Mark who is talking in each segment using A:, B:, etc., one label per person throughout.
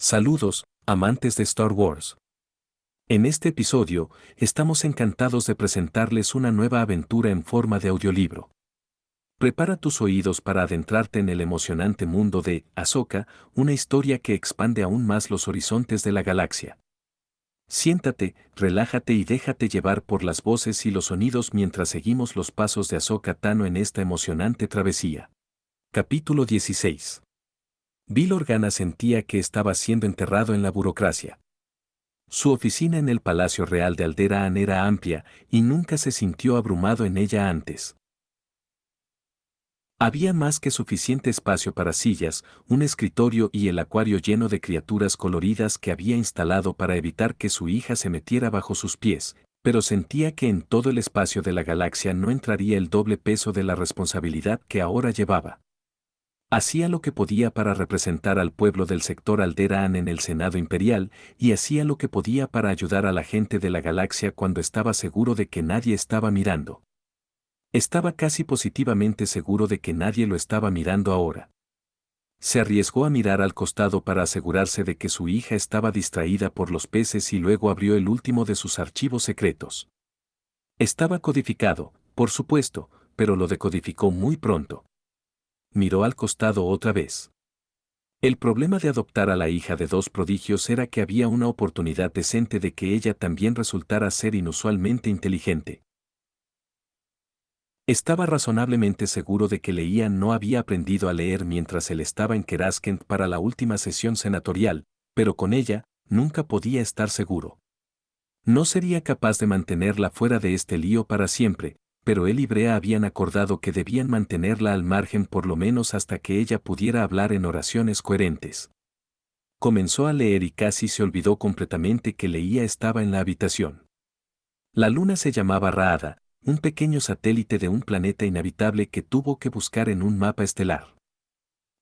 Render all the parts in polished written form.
A: Saludos, amantes de Star Wars. En este episodio, estamos encantados de presentarles una nueva aventura en forma de audiolibro. Prepara tus oídos para adentrarte en el emocionante mundo de Ahsoka, una historia que expande aún más los horizontes de la galaxia. Siéntate, relájate y déjate llevar por las voces y los sonidos mientras seguimos los pasos de Ahsoka Tano en esta emocionante travesía. Capítulo 16. Bail Organa sentía que estaba siendo enterrado en la burocracia. Su oficina en el Palacio Real de Alderaan era amplia y nunca se sintió abrumado en ella antes. Había más que suficiente espacio para sillas, un escritorio y el acuario lleno de criaturas coloridas que había instalado para evitar que su hija se metiera bajo sus pies, pero sentía que en todo el espacio de la galaxia no entraría el doble peso de la responsabilidad que ahora llevaba. Hacía lo que podía para representar al pueblo del sector Alderaan en el Senado Imperial, y hacía lo que podía para ayudar a la gente de la galaxia cuando estaba seguro de que nadie estaba mirando. Estaba casi positivamente seguro de que nadie lo estaba mirando ahora. Se arriesgó a mirar al costado para asegurarse de que su hija estaba distraída por los peces y luego abrió el último de sus archivos secretos. Estaba codificado, por supuesto, pero lo decodificó muy pronto. Miró al costado otra vez. El problema de adoptar a la hija de dos prodigios era que había una oportunidad decente de que ella también resultara ser inusualmente inteligente. Estaba razonablemente seguro de que Leia no había aprendido a leer mientras él estaba en Keraskent para la última sesión senatorial, pero con ella, nunca podía estar seguro. No sería capaz de mantenerla fuera de este lío para siempre, pero él y Brea habían acordado que debían mantenerla al margen por lo menos hasta que ella pudiera hablar en oraciones coherentes. Comenzó a leer y casi se olvidó completamente que Leia estaba en la habitación. La luna se llamaba Raada, un pequeño satélite de un planeta inhabitable que tuvo que buscar en un mapa estelar.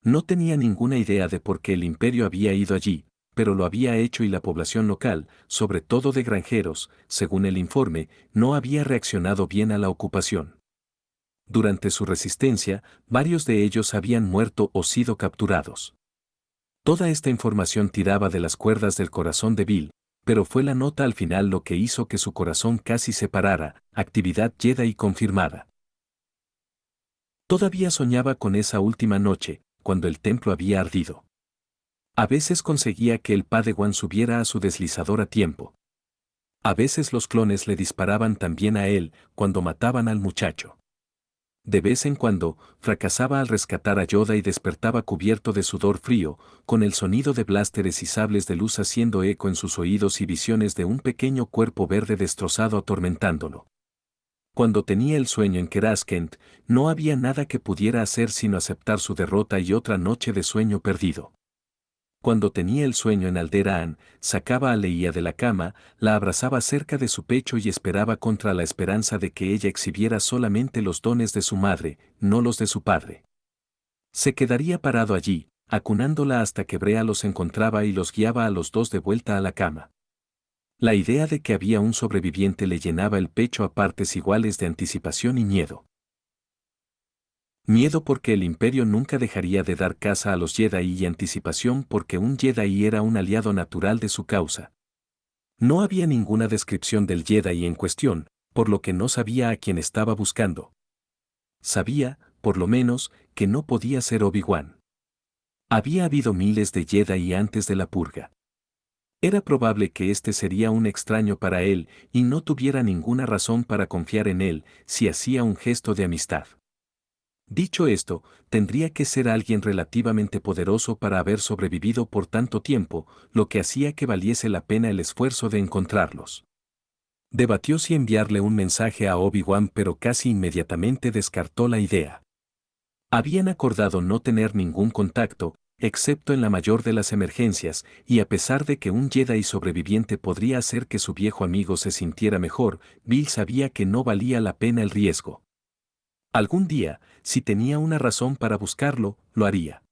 A: No tenía ninguna idea de por qué el imperio había ido allí, pero lo había hecho y la población local, sobre todo de granjeros, según el informe, no había reaccionado bien a la ocupación. Durante su resistencia, varios de ellos habían muerto o sido capturados. Toda esta información tiraba de las cuerdas del corazón de Bail, pero fue la nota al final lo que hizo que su corazón casi se parara, actividad Jedi confirmada. Todavía soñaba con esa última noche, cuando el templo había ardido. A veces conseguía que el Padawan subiera a su deslizador a tiempo. A veces los clones le disparaban también a él, cuando mataban al muchacho. De vez en cuando, fracasaba al rescatar a Yoda y despertaba cubierto de sudor frío, con el sonido de blásteres y sables de luz haciendo eco en sus oídos y visiones de un pequeño cuerpo verde destrozado atormentándolo. Cuando tenía el sueño en Keraskent, no había nada que pudiera hacer sino aceptar su derrota y otra noche de sueño perdido. Cuando tenía el sueño en Alderaan, sacaba a Leia de la cama, la abrazaba cerca de su pecho y esperaba contra la esperanza de que ella exhibiera solamente los dones de su madre, no los de su padre. Se quedaría parado allí, acunándola hasta que Brea los encontraba y los guiaba a los dos de vuelta a la cama. La idea de que había un sobreviviente le llenaba el pecho a partes iguales de anticipación y miedo. Miedo porque el Imperio nunca dejaría de dar caza a los Jedi y anticipación porque un Jedi era un aliado natural de su causa. No había ninguna descripción del Jedi en cuestión, por lo que no sabía a quién estaba buscando. Sabía, por lo menos, que no podía ser Obi-Wan. Había habido miles de Jedi antes de la purga. Era probable que este sería un extraño para él y no tuviera ninguna razón para confiar en él si hacía un gesto de amistad. Dicho esto, tendría que ser alguien relativamente poderoso para haber sobrevivido por tanto tiempo, lo que hacía que valiese la pena el esfuerzo de encontrarlos. Debatió si enviarle un mensaje a Obi-Wan, pero casi inmediatamente descartó la idea. Habían acordado no tener ningún contacto, excepto en la mayor de las emergencias, y a pesar de que un Jedi sobreviviente podría hacer que su viejo amigo se sintiera mejor, Bail sabía que no valía la pena el riesgo. Algún día, si tenía una razón para buscarlo, lo haría.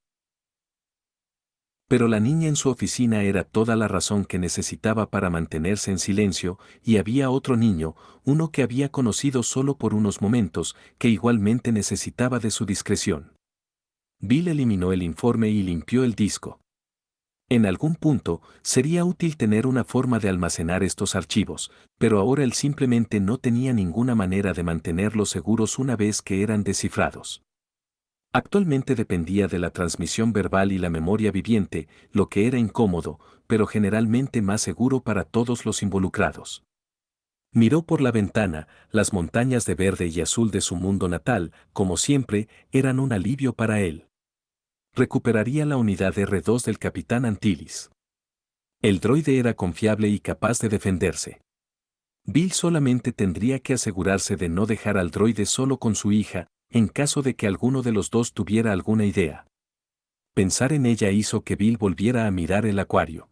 A: Pero la niña en su oficina era toda la razón que necesitaba para mantenerse en silencio, y había otro niño, uno que había conocido solo por unos momentos, que igualmente necesitaba de su discreción. Bail eliminó el informe y limpió el disco. En algún punto, sería útil tener una forma de almacenar estos archivos, pero ahora él simplemente no tenía ninguna manera de mantenerlos seguros una vez que eran descifrados. Actualmente dependía de la transmisión verbal y la memoria viviente, lo que era incómodo, pero generalmente más seguro para todos los involucrados. Miró por la ventana, las montañas de verde y azul de su mundo natal, como siempre, eran un alivio para él. Recuperaría la unidad R2 del capitán Antilles. El droide era confiable y capaz de defenderse. Bill solamente tendría que asegurarse de no dejar al droide solo con su hija, en caso de que alguno de los dos tuviera alguna idea. Pensar en ella hizo que Bill volviera a mirar el acuario.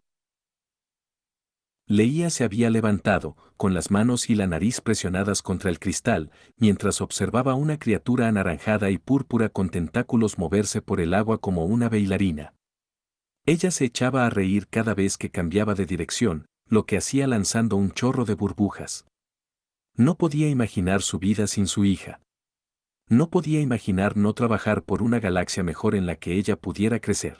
A: Leia se había levantado, con las manos y la nariz presionadas contra el cristal, mientras observaba una criatura anaranjada y púrpura con tentáculos moverse por el agua como una bailarina. Ella se echaba a reír cada vez que cambiaba de dirección, lo que hacía lanzando un chorro de burbujas. No podía imaginar su vida sin su hija. No podía imaginar no trabajar por una galaxia mejor en la que ella pudiera crecer.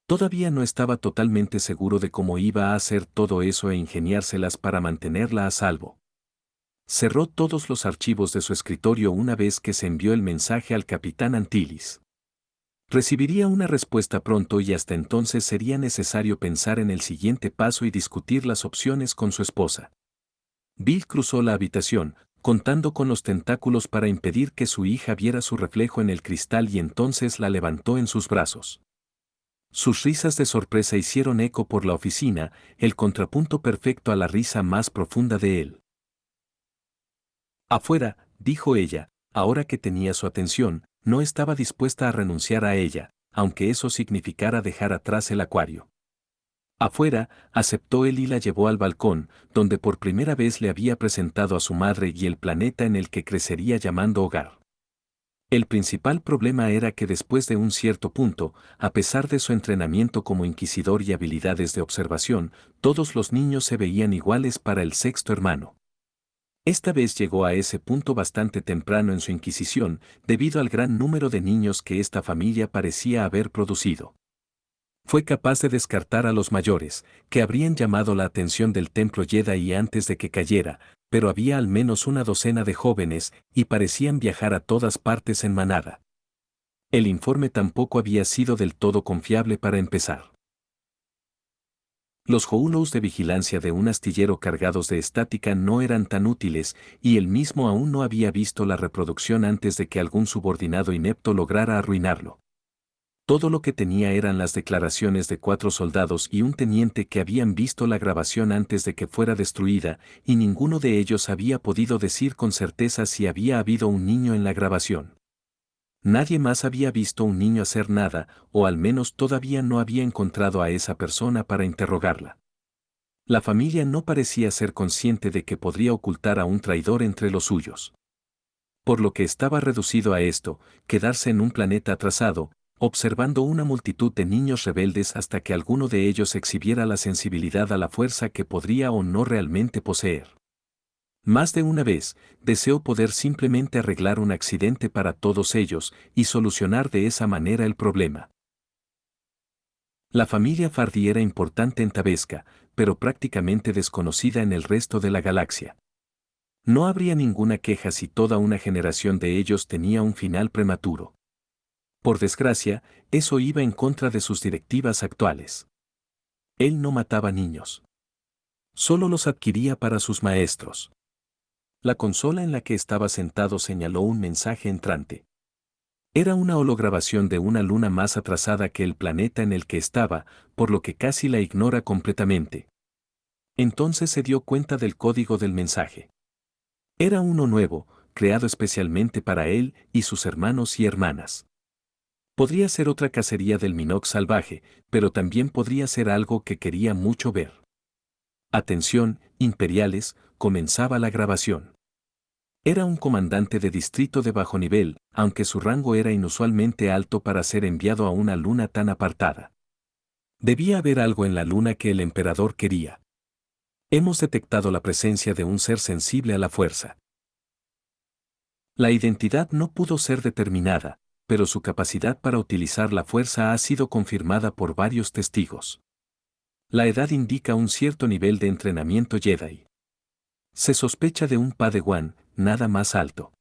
A: Todavía no estaba totalmente seguro de cómo iba a hacer todo eso e ingeniárselas para mantenerla a salvo. Cerró todos los archivos de su escritorio una vez que se envió el mensaje al capitán Antilles. Recibiría una respuesta pronto y hasta entonces sería necesario pensar en el siguiente paso y discutir las opciones con su esposa. Bill cruzó la habitación, contando con los tentáculos para impedir que su hija viera su reflejo en el cristal y entonces la levantó en sus brazos. Sus risas de sorpresa hicieron eco por la oficina, el contrapunto perfecto a la risa más profunda de él. Afuera, dijo ella, ahora que tenía su atención, no estaba dispuesta a renunciar a ella, aunque eso significara dejar atrás el acuario. Afuera, aceptó él y la llevó al balcón, donde por primera vez le había presentado a su madre y el planeta en el que crecería llamando hogar. El principal problema era que después de un cierto punto, a pesar de su entrenamiento como inquisidor y habilidades de observación, todos los niños se veían iguales para el sexto hermano. Esta vez llegó a ese punto bastante temprano en su inquisición, debido al gran número de niños que esta familia parecía haber producido. Fue capaz de descartar a los mayores, que habrían llamado la atención del templo Jedi antes de que cayera, pero había al menos una docena de jóvenes, y parecían viajar a todas partes en manada. El informe tampoco había sido del todo confiable para empezar. Los houlos de vigilancia de un astillero cargados de estática no eran tan útiles, y él mismo aún no había visto la reproducción antes de que algún subordinado inepto lograra arruinarlo. Todo lo que tenía eran las declaraciones de 4 soldados y un teniente que habían visto la grabación antes de que fuera destruida, y ninguno de ellos había podido decir con certeza si había habido un niño en la grabación. Nadie más había visto un niño hacer nada, o al menos todavía no había encontrado a esa persona para interrogarla. La familia no parecía ser consciente de que podría ocultar a un traidor entre los suyos. Por lo que estaba reducido a esto, quedarse en un planeta atrasado, observando una multitud de niños rebeldes hasta que alguno de ellos exhibiera la sensibilidad a la fuerza que podría o no realmente poseer. Más de una vez, deseó poder simplemente arreglar un accidente para todos ellos y solucionar de esa manera el problema. La familia Fardi era importante en Tabesca, pero prácticamente desconocida en el resto de la galaxia. No habría ninguna queja si toda una generación de ellos tenía un final prematuro. Por desgracia, eso iba en contra de sus directivas actuales. Él no mataba niños. Solo los adquiría para sus maestros. La consola en la que estaba sentado señaló un mensaje entrante. Era una holograbación de una luna más atrasada que el planeta en el que estaba, por lo que casi la ignora completamente. Entonces se dio cuenta del código del mensaje. Era uno nuevo, creado especialmente para él y sus hermanos y hermanas. Podría ser otra cacería del Minox salvaje, pero también podría ser algo que quería mucho ver. Atención, imperiales, comenzaba la grabación. Era un comandante de distrito de bajo nivel, aunque su rango era inusualmente alto para ser enviado a una luna tan apartada. Debía haber algo en la luna que el emperador quería. Hemos detectado la presencia de un ser sensible a la fuerza. La identidad no pudo ser determinada, pero su capacidad para utilizar la fuerza ha sido confirmada por varios testigos. La edad indica un cierto nivel de entrenamiento Jedi. Se sospecha de un Padawan, nada más alto.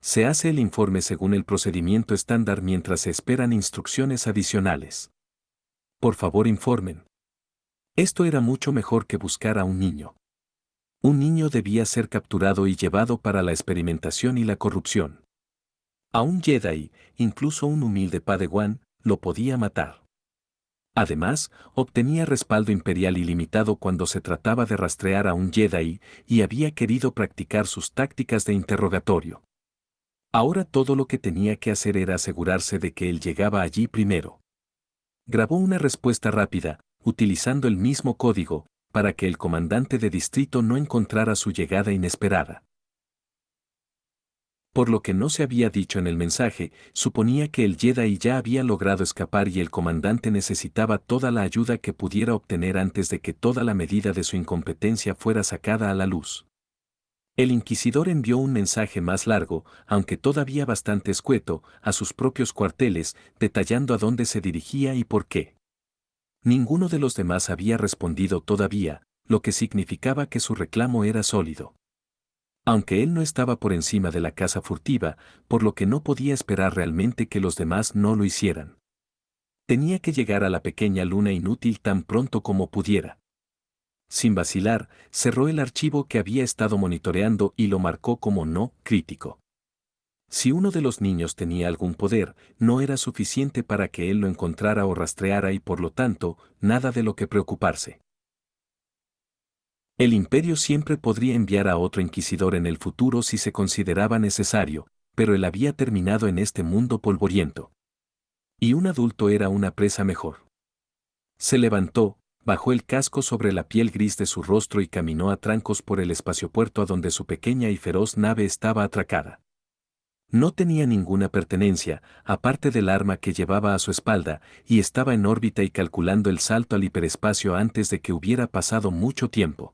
A: Se hace el informe según el procedimiento estándar mientras se esperan instrucciones adicionales. Por favor, informen. Esto era mucho mejor que buscar a un niño. Un niño debía ser capturado y llevado para la experimentación y la corrupción. A un Jedi, incluso un humilde Padawan, lo podía matar. Además, obtenía respaldo imperial ilimitado cuando se trataba de rastrear a un Jedi y había querido practicar sus tácticas de interrogatorio. Ahora todo lo que tenía que hacer era asegurarse de que él llegaba allí primero. Grabó una respuesta rápida, utilizando el mismo código, para que el comandante de distrito no encontrara su llegada inesperada. Por lo que no se había dicho en el mensaje, suponía que el Jedi ya había logrado escapar y el comandante necesitaba toda la ayuda que pudiera obtener antes de que toda la medida de su incompetencia fuera sacada a la luz. El inquisidor envió un mensaje más largo, aunque todavía bastante escueto, a sus propios cuarteles, detallando a dónde se dirigía y por qué. Ninguno de los demás había respondido todavía, lo que significaba que su reclamo era sólido. Aunque él no estaba por encima de la caza furtiva, por lo que no podía esperar realmente que los demás no lo hicieran. Tenía que llegar a la pequeña luna inútil tan pronto como pudiera. Sin vacilar, cerró el archivo que había estado monitoreando y lo marcó como no crítico. Si uno de los niños tenía algún poder, no era suficiente para que él lo encontrara o rastreara y por lo tanto, nada de lo que preocuparse. El imperio siempre podría enviar a otro inquisidor en el futuro si se consideraba necesario, pero él había terminado en este mundo polvoriento. Y un adulto era una presa mejor. Se levantó, bajó el casco sobre la piel gris de su rostro y caminó a trancos por el espaciopuerto a donde su pequeña y feroz nave estaba atracada. No tenía ninguna pertenencia, aparte del arma que llevaba a su espalda, y estaba en órbita y calculando el salto al hiperespacio antes de que hubiera pasado mucho tiempo.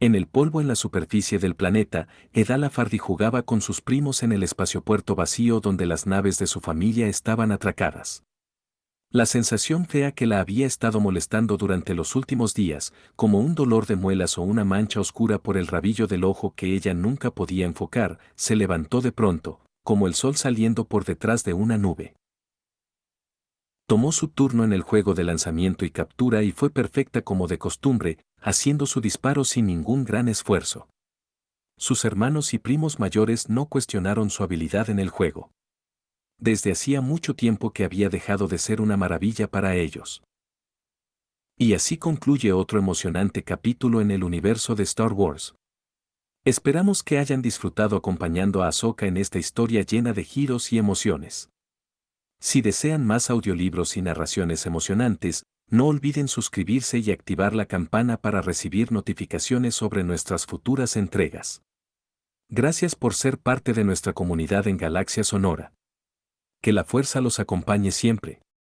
A: En el polvo en la superficie del planeta, Edala Fardi jugaba con sus primos en el espaciopuerto vacío donde las naves de su familia estaban atracadas. La sensación fea que la había estado molestando durante los últimos días, como un dolor de muelas o una mancha oscura por el rabillo del ojo que ella nunca podía enfocar, se levantó de pronto, como el sol saliendo por detrás de una nube. Tomó su turno en el juego de lanzamiento y captura y fue perfecta como de costumbre, haciendo su disparo sin ningún gran esfuerzo. Sus hermanos y primos mayores no cuestionaron su habilidad en el juego. Desde hacía mucho tiempo que había dejado de ser una maravilla para ellos. Y así concluye otro emocionante capítulo en el universo de Star Wars. Esperamos que hayan disfrutado acompañando a Ahsoka en esta historia llena de giros y emociones. Si desean más audiolibros y narraciones emocionantes, no olviden suscribirse y activar la campana para recibir notificaciones sobre nuestras futuras entregas. Gracias por ser parte de nuestra comunidad en Galaxia Sonora. Que la fuerza los acompañe siempre.